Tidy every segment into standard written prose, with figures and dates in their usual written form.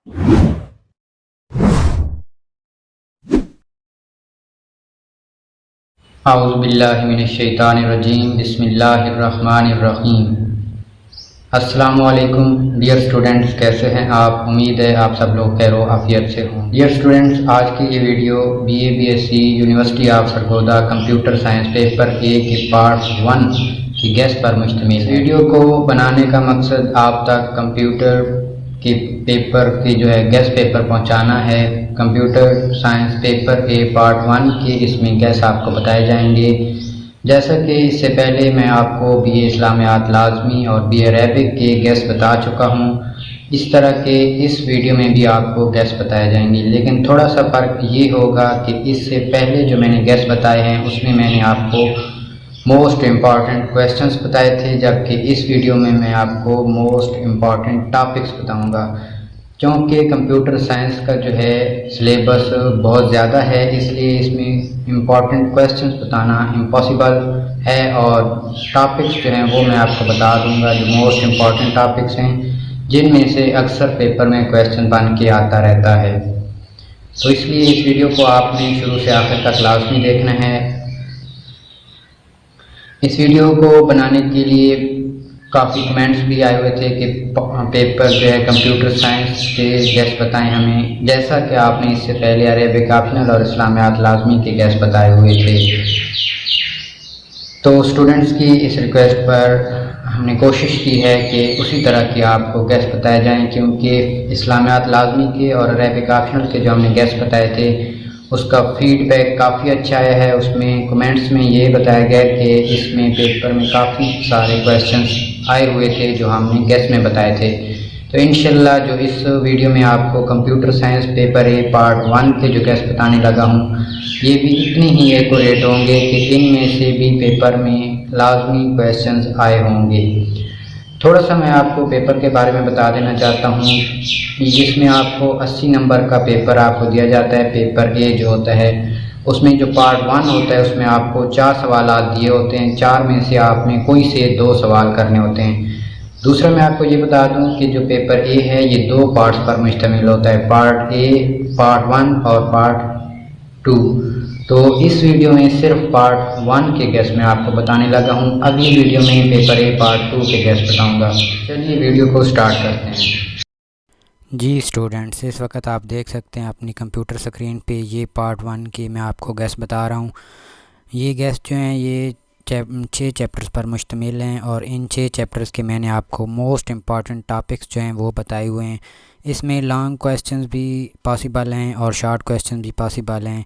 औज़ुबिल्लाहिमिनश्शैतानिर्रजीम बिस्मिल्लाहिर्रहमानिर्रहीम। अस्सलामुअलैकुम dear students, कैसे हैं आप? उम्मीद है आप सब लोग खैर आफियत से हों। डियर स्टूडेंट्स, आज की ये video BA BSc university of Sargodha computer science paper A के पार्ट 1 की गेस्ट पर मुश्तमिल है। वीडियो को बनाने का मकसद आप तक कंप्यूटर के पेपर की जो है गेस्ट पेपर पहुंचाना है। Computer science paper A part 1 के इसमें गेस्ट आपको बताए जाएंगे। जैसा कि इससे पहले मैं आपको BA इस्लामियात लाजमी और BA अरेबिक के गेस्ट बता चुका हूं, इस तरह के इस वीडियो में भी आपको गेस्ट बताए जाएंगे, लेकिन थोड़ा सा फ़र्क ये होगा कि इससे पहले जो मैंने गेस्ट बताए हैं उसमें मैंने आपको मोस्ट इम्पॉर्टेंट क्वेश्चंस बताए थे, जबकि इस वीडियो में मैं आपको मोस्ट इम्पॉर्टेंट टॉपिक्स बताऊंगा। क्योंकि कंप्यूटर साइंस का जो है सिलेबस बहुत ज़्यादा है, इसलिए इसमें इम्पॉर्टेंट क्वेश्चंस बताना इम्पॉसिबल है और टॉपिक्स जो हैं वो मैं आपको बता दूंगा जो मोस्ट इम्पॉर्टेंट टॉपिक्स हैं, जिनमें से अक्सर पेपर में क्वेश्चन बन के आता रहता है। तो इसलिए इस वीडियो को आपने शुरू से आखिर तक लाजमी देखना है। इस वीडियो को बनाने के लिए काफ़ी कमेंट्स भी आए हुए थे कि पेपर जो है कंप्यूटर साइंस के गेस्ट बताएं हमें, जैसा कि आपने इससे पहले अरेबिक ऑप्शनल और इस्लामियात लाजमी के गेस्ट बताए हुए थे। तो स्टूडेंट्स की इस रिक्वेस्ट पर हमने कोशिश की है कि उसी तरह की आपको गेस्ट बताए जाएं, क्योंकि इस्लामियात लाजमी के और अरेबिक ऑप्शनल के जो हमने गेस्ट बताए थे उसका फीडबैक काफ़ी अच्छा आया है। उसमें कमेंट्स में ये बताया गया कि इसमें पेपर में काफ़ी सारे क्वेश्चंस आए हुए थे जो हमने गेस्ट में बताए थे। तो इंशाल्लाह जो इस वीडियो में आपको computer science paper A part 1 के जो गेस्ट बताने लगा हूँ, ये भी इतने ही एक्यूरेट होंगे कि इनमें से भी पेपर में लाजमी क्वेश्चंस आए होंगे। थोड़ा सा मैं आपको पेपर के बारे में बता देना चाहता हूँ, जिसमें आपको 80 नंबर का पेपर आपको दिया जाता है। पेपर A जो होता है उसमें जो पार्ट 1 होता है उसमें आपको 4 सवाल दिए होते हैं, 4 में से आपने कोई से 2 सवाल करने होते हैं। दूसरा मैं आपको ये बता दूं कि जो पेपर A है ये 2 पार्ट्स पर मुश्तमिल होता है, पार्ट A पार्ट 1 और पार्ट 2। तो इस वीडियो में सिर्फ पार्ट 1 के गेस्ट में आपको बताने लगा हूँ, अगली वीडियो में पेपर A पार्ट 2 के गेस्ट बताऊँगा। चलिए वीडियो को स्टार्ट करते हैं। जी स्टूडेंट्स, इस वक्त आप देख सकते हैं अपनी कंप्यूटर स्क्रीन पे ये पार्ट 1 की मैं आपको गेस्ट बता रहा हूँ। ये गेस्ट जो हैं ये 6 चैप्टर्स पर मुश्तमिल हैं और इन 6 चैप्टर्स के मैंने आपको मोस्ट इम्पॉर्टेंट टॉपिक्स जो हैं वो बताए हुए हैं। इसमें लॉन्ग क्वेश्चंस भी पॉसिबल हैं और शॉर्ट क्वेश्चंस भी पॉसिबल हैं।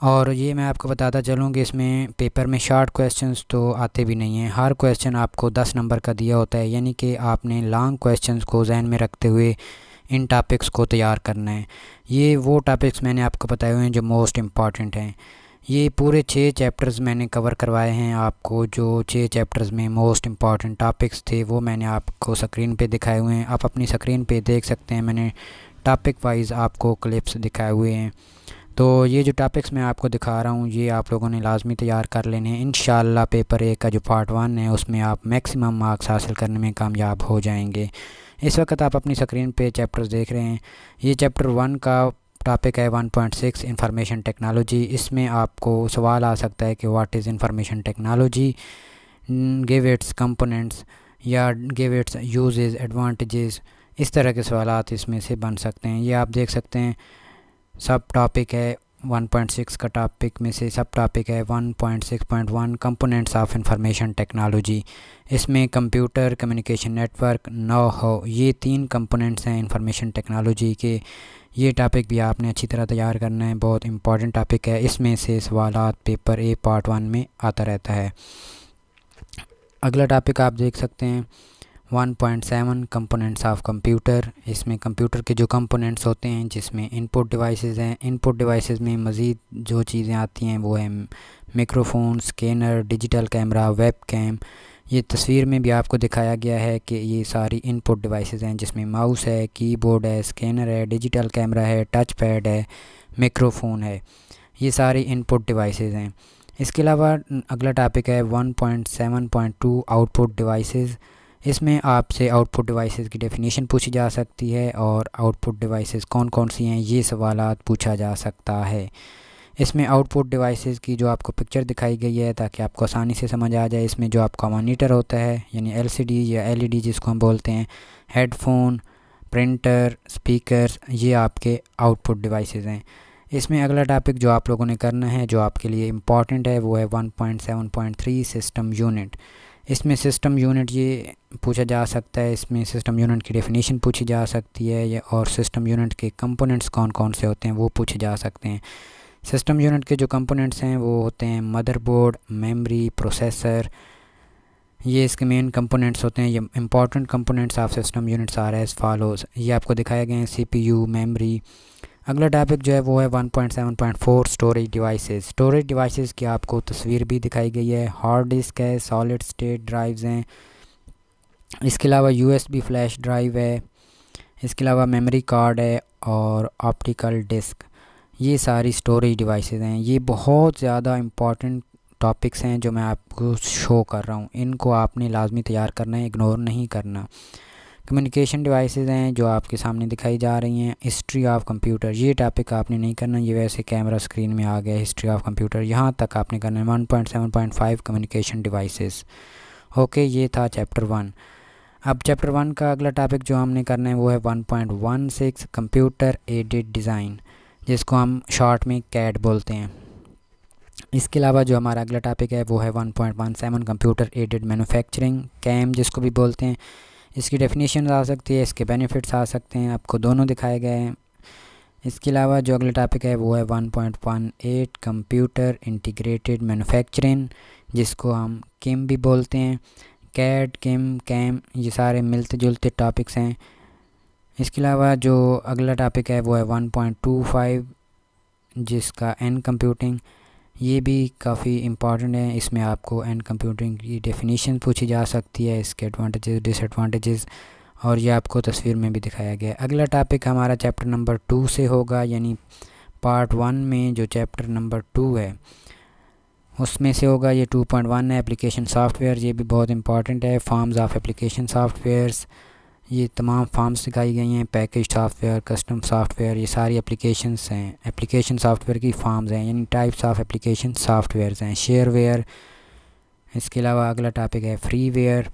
और ये मैं आपको बताता चलूँ कि इसमें पेपर में शॉर्ट क्वेश्चंस तो आते भी नहीं हैं। हर क्वेश्चन आपको 10 नंबर का दिया होता है, यानी कि आपने लॉन्ग क्वेश्चंस को जहन में रखते हुए इन टॉपिक्स को तैयार करना है। ये वो टॉपिक्स मैंने आपको बताए हुए हैं जो मोस्ट इम्पॉर्टेंट हैं। ये पूरे 6 चैप्टर्स मैंने कवर करवाए हैं आपको। जो 6 चैप्टर्स में मोस्ट इम्पॉर्टेंट टॉपिक्स थे वो मैंने आपको स्क्रीन पे दिखाए हुए हैं। आप अपनी स्क्रीन पे देख सकते हैं, मैंने टॉपिक वाइज आपको क्लिप्स दिखाए हुए हैं। तो ये जो टॉपिक्स मैं आपको दिखा रहा हूँ ये आप लोगों ने लाजमी तैयार कर लेने हैं। इंशाल्लाह पेपर A का जो पार्ट 1 है उसमें आप मैक्सिमम मार्क्स हासिल करने में कामयाब हो जाएंगे। इस वक्त आप अपनी स्क्रीन पे चैप्टर्स देख रहे हैं। ये चैप्टर 1 का टॉपिक है 1.6 इंफॉर्मेशन टेक्नोलॉजी। इसमें आपको सवाल आ सकता है कि what is information technology, give its components या गिव इट्स यूजेस एडवांटेजेस, इस तरह के सवालात इसमें से बन सकते हैं। ये आप देख सकते हैं सब टॉपिक है 1.6 का टॉपिक में से सब टॉपिक है 1.6.1 कंपोनेंट्स ऑफ इंफॉर्मेशन टेक्नोलॉजी। इसमें computer, communication network, know how, ये 3 कंपोनेंट्स हैं इंफॉर्मेशन टेक्नोलॉजी के। ये टॉपिक भी आपने अच्छी तरह तैयार करना है, बहुत इंपॉर्टेंट टॉपिक है। इसमें से सवालात पेपर A पार्ट 1 में आता रहता है। अगला टॉपिक आप देख सकते हैं 1.7 कंपोनेंट्स ऑफ कंप्यूटर। इसमें कंप्यूटर के जो कंपोनेंट्स होते हैं जिसमें इनपुट डिवाइसेस हैं। इनपुट डिवाइसेस में मज़ीद जो चीज़ें आती हैं वो है microphone, scanner, digital camera, web cam. ये तस्वीर में भी आपको दिखाया गया है कि ये सारी इनपुट डिवाइसेस हैं जिसमें माउस है, कीबोर्ड है, स्कैनर है, डिजिटल कैमरा है, टच पैड है, माइक्रोफोन है। ये सारी इनपुट डिवाइसेस हैं। इसके अलावा अगला टॉपिक है 1.7.2 आउटपुट डिवाइसेस। इसमें आपसे आउटपुट डिवाइसेस की डेफिनेशन पूछी जा सकती है और आउटपुट डिवाइसेस कौन कौन सी हैं ये सवालात पूछा जा सकता है। इसमें आउटपुट डिवाइसेस की जो आपको पिक्चर दिखाई गई है ताकि आपको आसानी से समझ आ जाए, इसमें जो आपका मॉनिटर होता है यानी एलसीडी या एलईडी जिसको हम बोलते हैं, हेडफोन, प्रिंटर, स्पीकर्स, ये आपके आउटपुट डिवाइसेस हैं। इसमें अगला टॉपिक जो आप लोगों ने करना है जो आपके लिए इम्पॉर्टेंट है वो है 1.7.3 सिस्टम यूनिट। इसमें सिस्टम यूनिट ये पूछा जा सकता है, इसमें सिस्टम यूनिट की डेफिनेशन पूछी जा सकती है और सिस्टम यूनिट के कंपोनेंट्स कौन कौन से होते हैं वो पूछे जा सकते हैं। सिस्टम यूनिट के जो कंपोनेंट्स हैं वो होते हैं मदरबोर्ड, मेमोरी, प्रोसेसर, ये इसके मेन कंपोनेंट्स होते हैं। ये important components of system units are as follows, ये आपको दिखाए गए हैं सीपीयू, मेमोरी। अगला टॉपिक जो है वो है 1.7.4 स्टोरेज डिवाइसेस। स्टोरेज डिवाइसेस की आपको तस्वीर भी दिखाई गई है, हार्ड डिस्क है, सॉलिड स्टेट ड्राइव्स हैं, इसके अलावा यूएसबी फ्लैश ड्राइव है, इसके अलावा मेमोरी कार्ड है और ऑप्टिकल डिस्क। ये सारी स्टोरेज डिवाइसेस हैं। ये बहुत ज़्यादा इम्पॉर्टेंट टॉपिक्स हैं जो मैं आपको शो कर रहा हूँ, इनको आपने लाजमी तैयार करना है, इग्नोर नहीं करना। कम्युनिकेशन डिवाइसेस हैं जो आपके सामने दिखाई जा रही हैं। हिस्ट्री ऑफ कंप्यूटर, ये टॉपिक आपने नहीं करना, ये वैसे कैमरा स्क्रीन में आ गया हिस्ट्री ऑफ कंप्यूटर, यहाँ तक आपने करना है 1.7.5 कम्युनिकेशन डिवाइसेस। ओके, ये था चैप्टर 1। अब चैप्टर 1 का अगला टॉपिक जो हमने करना है वो है 1.16 कंप्यूटर एडेड डिज़ाइन, जिसको हम शॉर्ट में कैड बोलते हैं। इसके अलावा जो हमारा अगला टॉपिक है वो है 1.17 कंप्यूटर एडेड मैन्युफैक्चरिंग, कैम जिसको भी बोलते हैं। इसकी डेफिनेशन आ सकती है, इसके बेनिफिट्स आ सकते हैं, आपको दोनों दिखाए गए हैं। इसके अलावा जो अगला टॉपिक है वो है 1.18 कंप्यूटर इंटीग्रेटेड मैन्युफैक्चरिंग, जिसको हम किम भी बोलते हैं। कैड, किम, कैम, ये सारे मिलते जुलते टॉपिक्स हैं। इसके अलावा जो अगला टॉपिक है वो है 1.25 जिसका एन कंप्यूटिंग, ये भी काफ़ी इम्पॉर्टेंट है। इसमें आपको एन कंप्यूटिंग की डेफिनेशन पूछी जा सकती है, इसके एडवांटेजेस, डिसएडवांटेजेस, और ये आपको तस्वीर में भी दिखाया गया है। अगला टॉपिक हमारा चैप्टर नंबर 2 से होगा, यानी पार्ट 1 में जो चैप्टर नंबर 2 है उसमें से होगा। ये 2.1 है, एप्लीकेशन सॉफ्टवेयर, ये भी बहुत इंपॉर्टेंट है। फॉर्म्स ऑफ एप्लीकेशन सॉफ्टवेयर्स, ये तमाम फॉर्म्स दिखाई गई हैं। पैकेज सॉफ्टवेयर, कस्टम सॉफ्टवेयर, ये सारी एप्लीकेशंस हैं। एप्लीकेशन सॉफ्टवेयर की फॉर्म्स हैं, यानी टाइप्स ऑफ एप्लीकेशन सॉफ्टवेयर्स हैं। शेयरवेयर, इसके अलावा अगला टॉपिक है फ्रीवेयर।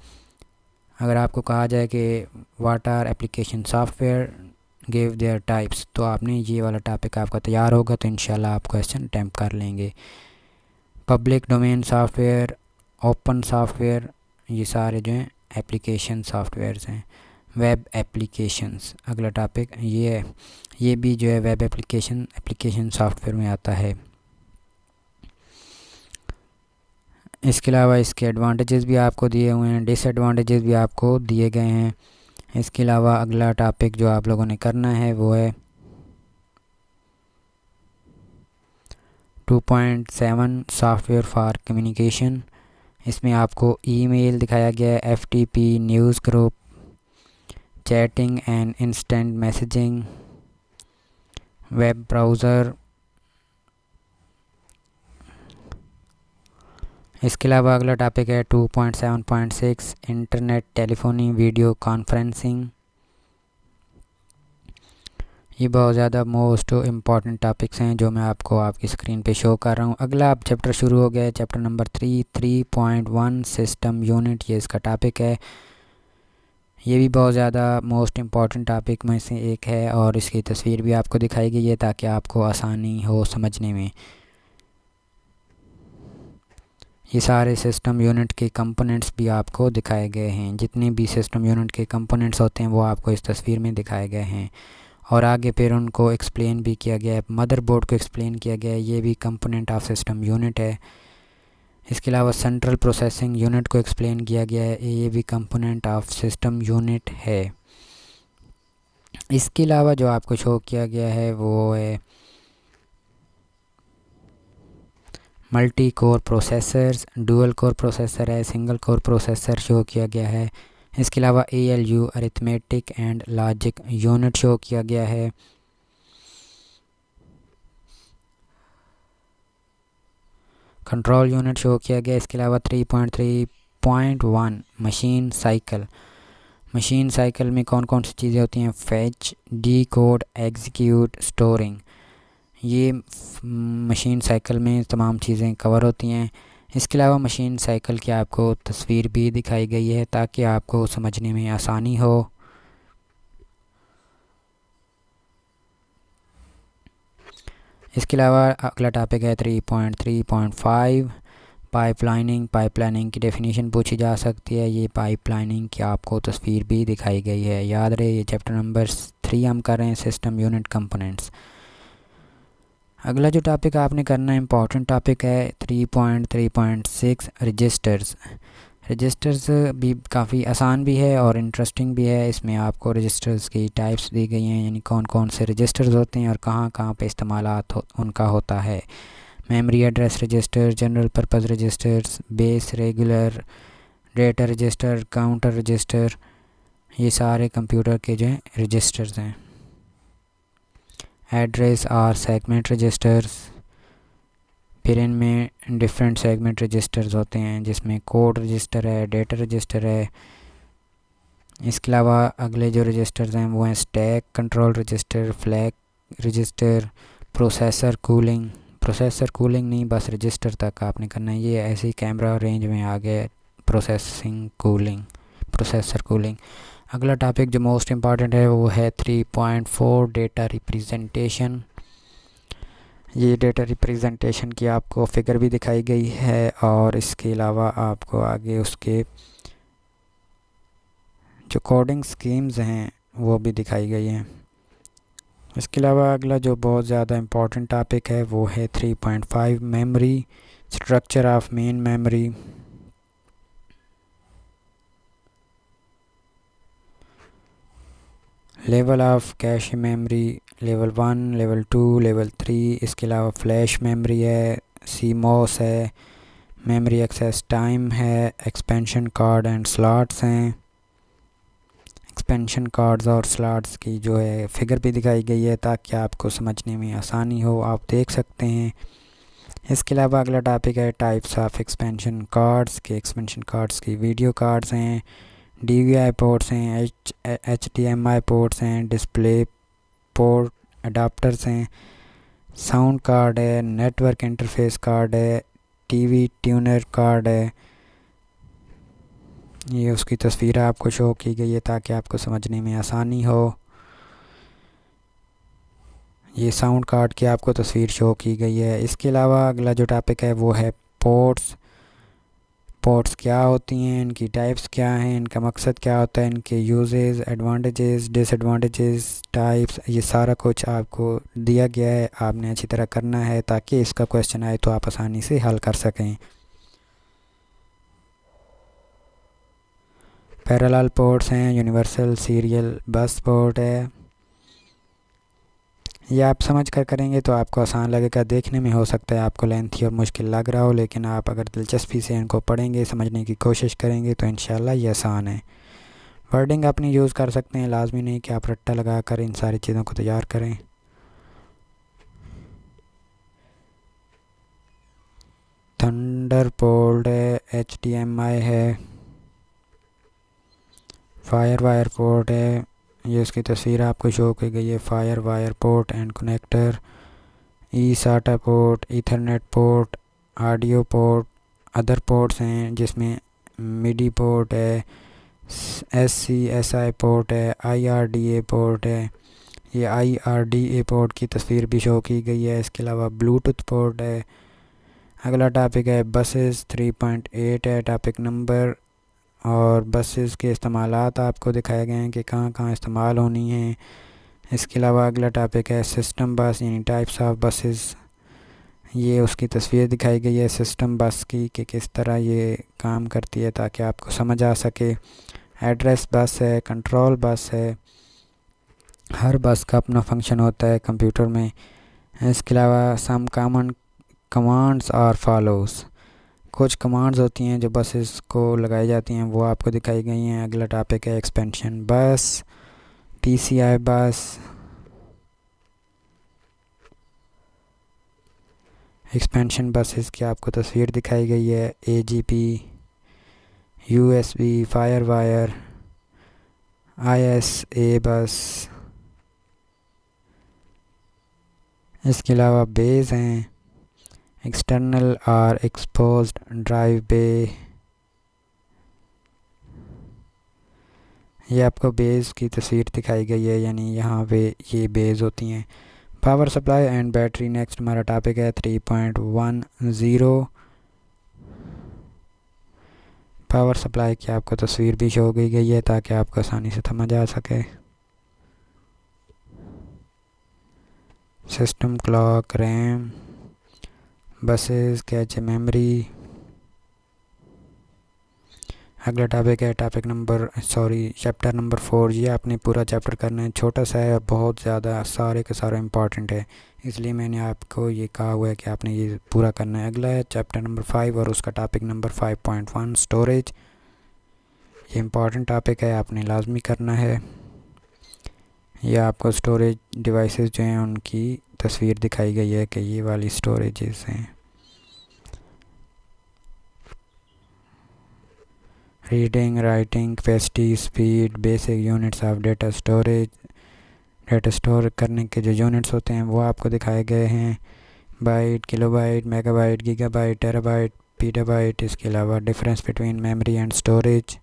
अगर आपको कहा जाए कि what are application software, give their types, तो आपने ये वाला टॉपिक आपका तैयार होगा तो इंशाल्लाह आप क्वेश्चन अटैम्प्ट कर लेंगे। Public domain software, open software, ये सारे जो हैं एप्लीकेशन सॉफ्टवेयर्स हैं। वेब एप्लीकेशंस अगला टॉपिक ये है, ये भी जो है वेब एप्लीकेशन सॉफ्टवेयर में आता है। इसके अलावा इसके एडवांटेजेस भी आपको दिए हुए हैं, डिसएडवांटेजेस भी आपको दिए गए हैं। इसके अलावा अगला टॉपिक जो आप लोगों ने करना है वो है 2.7 सॉफ्टवेयर फॉर कम्युनिकेशन। इसमें आपको ईमेल दिखाया गया है, FTP, news group, chatting and instant messaging, web browser. इसके अलावा अगला टॉपिक है 2.7.6 इंटरनेट टेलीफोनी वीडियो कॉन्फ्रेंसिंग। ये बहुत ज़्यादा मोस्ट इम्पॉर्टेंट टॉपिक्स हैं जो मैं आपको आपकी स्क्रीन पे शो कर रहा हूँ। अगला अब चैप्टर शुरू हो गया है, चैप्टर नंबर 3.1 सिस्टम यूनिट, ये इसका टॉपिक है। ये भी बहुत ज़्यादा मोस्ट इम्पॉर्टेंट टॉपिक में से एक है और इसकी तस्वीर भी आपको दिखाई गई है ताकि आपको आसानी हो समझने में। ये सारे सिस्टम यूनिट के कंपोनेंट्स भी आपको दिखाए गए हैं, जितने भी सिस्टम यूनिट के कंपोनेंट्स होते हैं वो आपको इस तस्वीर में दिखाए गए हैं और आगे फिर उनको एक्सप्लेन भी किया गया है। मदरबोर्ड को एक्सप्लेन किया गया है, ये भी कंपोनेंट ऑफ सिस्टम यूनिट है। इसके अलावा सेंट्रल प्रोसेसिंग यूनिट को एक्सप्लेन किया गया है, ये भी कंपोनेंट ऑफ सिस्टम यूनिट है। इसके अलावा जो आपको शो किया गया है वो है multi core processors, dual core processor है, सिंगल कोर प्रोसेसर शो किया गया है। इसके अलावा ALU arithmetic and logic unit show किया गया है। कंट्रोल यूनिट शो किया गया। इसके अलावा 3.3 3.1 मशीन साइकिल। मशीन साइकिल में कौन कौन सी चीज़ें होती हैं? Fetch, decode, execute, storing. ये मशीन साइकिल में तमाम चीज़ें कवर होती हैं। इसके अलावा मशीन साइकिल की आपको तस्वीर भी दिखाई गई है ताकि आपको समझने में आसानी हो। इसके अलावा अगला टॉपिक है 3.3.5 पाइपलाइनिंग। पाइपलाइनिंग की डेफिनेशन पूछी जा सकती है। ये पाइपलाइनिंग की आपको तस्वीर भी दिखाई गई है। याद रहे ये चैप्टर नंबर 3 हम कर रहे हैं, सिस्टम यूनिट कंपोनेंट्स। अगला जो टॉपिक आपने करना है इम्पॉर्टेंट टॉपिक है 3.3.6 रजिस्टर्स। रजिस्टर्स भी काफ़ी आसान भी है और इंटरेस्टिंग भी है। इसमें आपको रजिस्टर्स की टाइप्स दी गई हैं, यानी कौन कौन से रजिस्टर्स होते हैं और कहाँ कहाँ पे इस्तेमालात उनका होता है। Memory address register, general purpose registers, base, regular, data register, counter register, ये सारे कंप्यूटर के जो हैं रजिस्टर्स हैं। एड्रेस और सेगमेंट रजिस्टर्स, फिर इनमें डिफरेंट सेगमेंट रजिस्टर्स होते हैं जिसमें कोड रजिस्टर है, डेटा रजिस्टर है। इसके अलावा अगले जो रजिस्टर्स हैं वो हैं stack, control register, flag register, processor cooling. Processor cooling नहीं, बस रजिस्टर तक आपने करना है। ये ऐसे ही कैमरा रेंज में आ गया प्रोसेसिंग कूलिंग, प्रोसेसर कूलिंग। अगला टॉपिक जो मोस्ट इम्पॉर्टेंट है वो है 3.4 डेटा रिप्रेजेंटेशन। ये डेटा रिप्रेजेंटेशन की आपको फिगर भी दिखाई गई है और इसके अलावा आपको आगे उसके जो कोडिंग स्कीम्स हैं वो भी दिखाई गई हैं। इसके अलावा अगला जो बहुत ज़्यादा इम्पॉर्टेंट टॉपिक है वो है 3.5 memory, structure of main memory. Level of cache memory, level 1, level 2, level 3। इसके अलावा फ्लैश मेमोरी है, सीमोस है, मेमोरी एक्सेस टाइम है, एक्सपेंशन कार्ड एंड स्लॉट्स हैं। एक्सपेंशन कार्ड्स और स्लॉट्स की जो है फिगर भी दिखाई गई है ताकि आपको समझने में आसानी हो, आप देख सकते हैं। इसके अलावा अगला टॉपिक है टाइप्स ऑफ एक्सपेंशन कार्ड्स के। एक्सपेंशन कार्ड्स की वीडियो कार्ड्स हैं, DVI पोर्ट्स हैं, HDMI पोर्ट्स हैं, डिस्प्ले पोर्ट अडाप्टर्स हैं, साउंड कार्ड है, नेटवर्क इंटरफेस कार्ड है, TV ट्यूनर कार्ड है। ये उसकी तस्वीर आपको शो की गई है ताकि आपको समझने में आसानी हो। ये साउंड कार्ड की आपको तस्वीर शो की गई है। इसके अलावा अगला जो टॉपिक है वो है पोर्ट्स। पोर्ट्स क्या होती हैं, इनकी टाइप्स क्या हैं, इनका मकसद क्या होता है, इनके यूजेस, एडवांटेजेस, डिसएडवांटेजेस, टाइप्स, ये सारा कुछ आपको दिया गया है। आपने अच्छी तरह करना है ताकि इसका क्वेश्चन आए तो आप आसानी से हल कर सकें। पैरेलल पोर्ट्स हैं, यूनिवर्सल सीरियल बस पोर्ट है। ये आप समझ कर करेंगे तो आपको आसान लगेगा। देखने में हो सकता है आपको लेंथी और मुश्किल लग रहा हो, लेकिन आप अगर दिलचस्पी से इनको पढ़ेंगे, समझने की कोशिश करेंगे तो इंशाल्लाह ये आसान है। वर्डिंग अपनी यूज़ कर सकते हैं, लाजमी नहीं कि आप रट्टा लगा कर इन सारी चीज़ों को तैयार करें। थंडरबोल्ट है, HDMI है, फायर वायर पोर्ट है। ये उसकी तस्वीर आपको शो की गई है। Fire wire port and connector, eSATA port, Ethernet port, audio port. Other ports हैं जिसमें मिडी पोर्ट है, SCSI पोर्ट है, IRDA पोर्ट है। ये IRDA पोर्ट की तस्वीर भी शो की गई है। इसके अलावा ब्लूटूथ पोर्ट है। अगला टॉपिक है बसेस, 3.8 है टॉपिक नंबर, और बसेस के इस्तेमालात आपको दिखाए गए हैं कि कहाँ कहाँ इस्तेमाल होनी है। इसके अलावा अगला टॉपिक है सिस्टम बस, यानी टाइप्स ऑफ बसेस। ये उसकी तस्वीर दिखाई गई है सिस्टम बस की कि किस तरह ये काम करती है ताकि आपको समझ आ सके। एड्रेस बस है, कंट्रोल बस है, हर बस का अपना फंक्शन होता है कंप्यूटर में। इसके अलावा सम कॉमन कमांड्स और फॉलोस, कुछ कमांड्स होती हैं जो बसेस को लगाई जाती हैं, वो आपको दिखाई गई हैं। अगला टॉपिक है एक्सपेंशन बस, PCI बस। एक्सपेंशन बसेस की आपको तस्वीर दिखाई गई है। AGP, USB, fire wire, ISA बस, इसके अलावा बेस हैं, एक्सटर्नल और एक्सपोज्ड ड्राइव बे। ये आपको बेस की तस्वीर दिखाई गई है, यानी यहाँ पे ये बेस होती हैं। Power supply and battery next हमारा टॉपिक है 3.10। पावर सप्लाई की आपको तस्वीर भी शो की गई है ताकि आपको आसानी से समझ आ सके। System clock, RAM, buses, cache memory. अगला टॉपिक है चैप्टर नंबर 4। ये आपने पूरा चैप्टर करना है, छोटा सा है, बहुत ज़्यादा सारे के सारे इम्पॉर्टेंट है, इसलिए मैंने आपको ये कहा हुआ है कि आपने ये पूरा करना है। अगला है चैप्टर नंबर 5 और उसका टॉपिक नंबर 5.1 स्टोरेज। ये इम्पॉर्टेंट टॉपिक है, आपने लाजमी करना है। यह आपको स्टोरेज डिवाइसेस जो हैं उनकी तस्वीर दिखाई गई है कि ये वाली स्टोरेजेस हैं। Reading, writing, capacity, speed, basic units of data storage. Data store करने के जो यूनिट्स होते हैं वो आपको दिखाए गए हैं, byte, kilobyte, megabyte, gigabyte, terabyte, petabyte. इसके अलावा difference between memory and storage,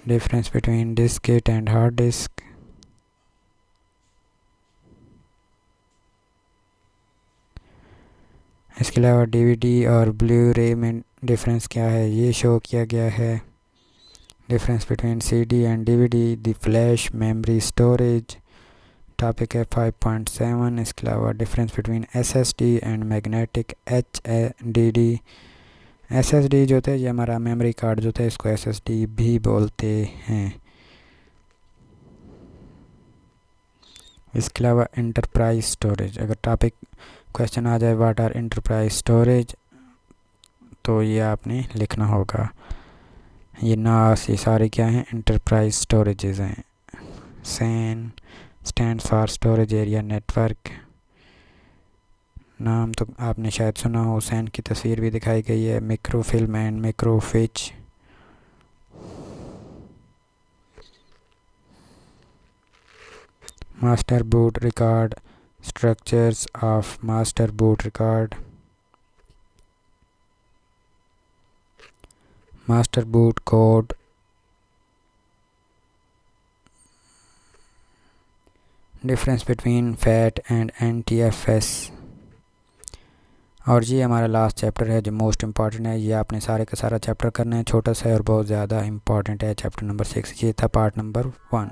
difference between diskette and hard disk, इसके अलावा डीवीडी और ब्लू रे में डिफरेंस क्या है ये शो किया गया है। Difference between CD and DVD, the flash memory storage topic है 5.7। इसके अलावा difference between SSD and magnetic HDD. SSD जो थे ये हमारा मेमोरी कार्ड जो थे, इसको एसएसडी भी बोलते हैं। इसके अलावा इंटरप्राइज स्टोरेज, अगर टॉपिक क्वेश्चन आ जाए व्हाट आर इंटरप्राइज स्टोरेज, तो ये आपने लिखना होगा। ये सारे क्या हैं, इंटरप्राइज स्टोरेजेस हैं। SAN stand for storage area network, नाम तो आपने शायद सुना हो। सैन की तस्वीर भी दिखाई गई है। Microfilm and microfiche, master boot record, structures of master boot record, master boot code, difference between FAT and NTFS। और ये हमारा लास्ट चैप्टर है जो मोस्ट इम्पॉर्टेंट है। ये आपने सारे का सारा चैप्टर करना है, छोटा सा है और बहुत ज़्यादा इम्पॉर्टेंट है। चैप्टर नंबर 6 ये था पार्ट नंबर 1।